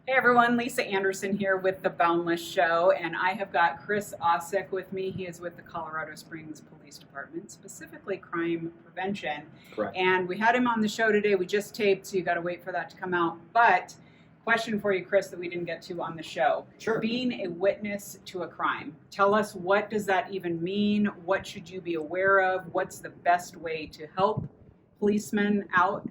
Hey everyone, Lisa Anderson here with the Boundless Show, and I have got Chris Osick with me. He is with the Colorado Springs Police Department, specifically crime prevention. Correct. And we had him on the show today. We just taped, so you got to wait for that to come out. But question for you, Chris, that we didn't get to on the show. Sure. Being a witness to a crime. Tell us, what does that even mean? What should you be aware of? What's the best way to help policewomen out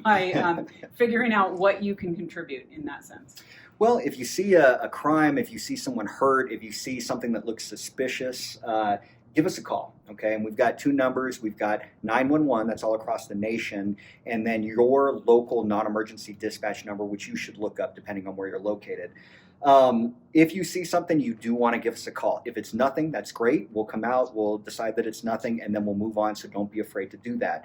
by figuring out what you can contribute in that sense? Well, if you see a crime, if you see someone hurt, if you see something that looks suspicious, give us a call, okay? And we've got two numbers. We've got 911, that's all across the nation, and then your local non-emergency dispatch number, which you should look up depending on where you're located. If you see something, you do want to give us a call. If it's nothing, that's great. We'll come out, we'll decide that it's nothing, and then we'll move on, so don't be afraid to do that.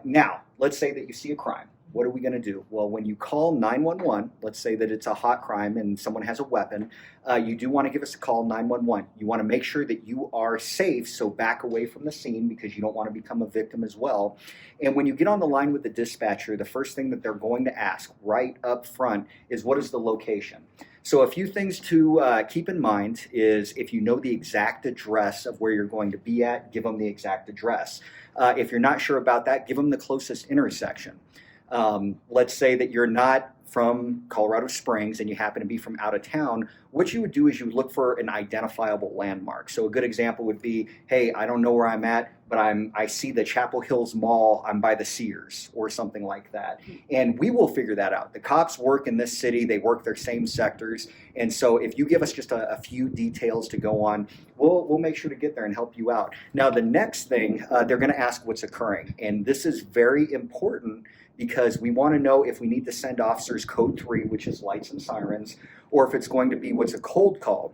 Now, let's say that you see a crime. What are we going to do? Well, when you call 911, let's say that it's a hot crime and someone has a weapon, you do want to give us a call, 911. You want to make sure that you are safe, so back away from the scene because you don't want to become a victim as well. And when you get on the line with the dispatcher, the first thing that they're going to ask right up front is, what is the location? So a few things to keep in mind is, if you know the exact address of where you're going to be at, give them the exact address. If you're not sure about that, give them the closest intersection. Let's say that you're not from Colorado Springs and you happen to be from out of town. What you would do is you would look for an identifiable landmark. So a good example would be, hey, I don't know where I'm at, but I see the Chapel Hills Mall, I'm by the Sears or something like that. And we will figure that out. The cops work in this city, they work their same sectors. And so if you give us just a few details to go on, we'll make sure to get there and help you out. Now, the next thing, they're going to ask what's occurring. And this is very important because we want to know if we need to send officers code 3, which is lights and sirens, or if it's going to be what's a cold call.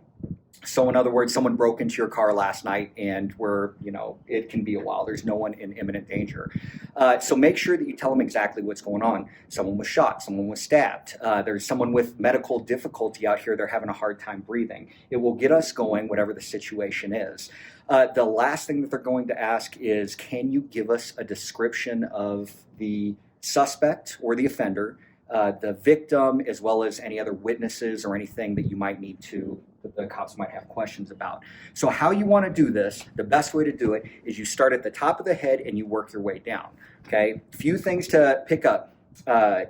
So in other words, someone broke into your car last night and it can be a while. There's no one in imminent danger. So make sure that you tell them exactly what's going on. Someone was shot, someone was stabbed. There's someone with medical difficulty out here. They're having a hard time breathing. It will get us going, whatever the situation is. The last thing that they're going to ask is, can you give us a description of the suspect or the offender, the victim, as well as any other witnesses or anything that you might need to, that the cops might have questions about. So how you want to do this, the best way to do it is you start at the top of the head and you work your way down, okay? Few things to pick up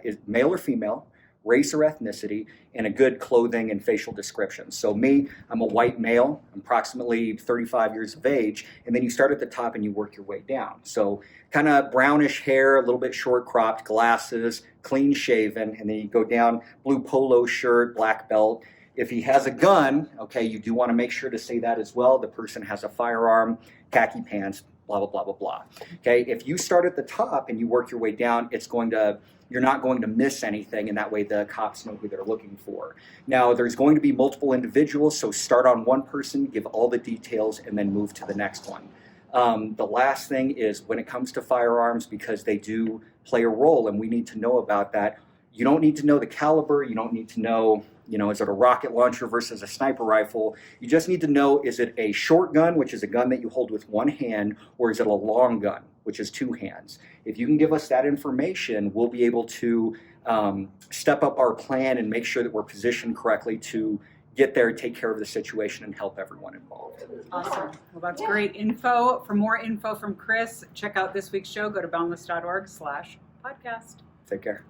is male or female, race or ethnicity, and a good clothing and facial description. So me, I'm a white male, I'm approximately 35 years of age, and then you start at the top and you work your way down. So kind of brownish hair, a little bit short cropped, glasses, clean shaven, and then you go down, blue polo shirt, black belt. If he has a gun, okay, you do want to make sure to say that as well. The person has a firearm, khaki pants, blah, blah, blah, blah, blah. Okay, if you start at the top and you work your way down, you're not going to miss anything, and that way the cops know who they're looking for. Now, there's going to be multiple individuals, so start on one person, give all the details, and then move to the next one. The last thing is, when it comes to firearms, because they do play a role and we need to know about that, you don't need to know the caliber, you don't need to know, is it a rocket launcher versus a sniper rifle? You just need to know, is it a short gun, which is a gun that you hold with one hand, or is it a long gun, which is two hands? If you can give us that information, we'll be able to step up our plan and make sure that we're positioned correctly to get there, take care of the situation, and help everyone involved. Awesome. Well, that's great info. For more info from Chris, check out this week's show. Go to Boundless.org/podcast. Take care.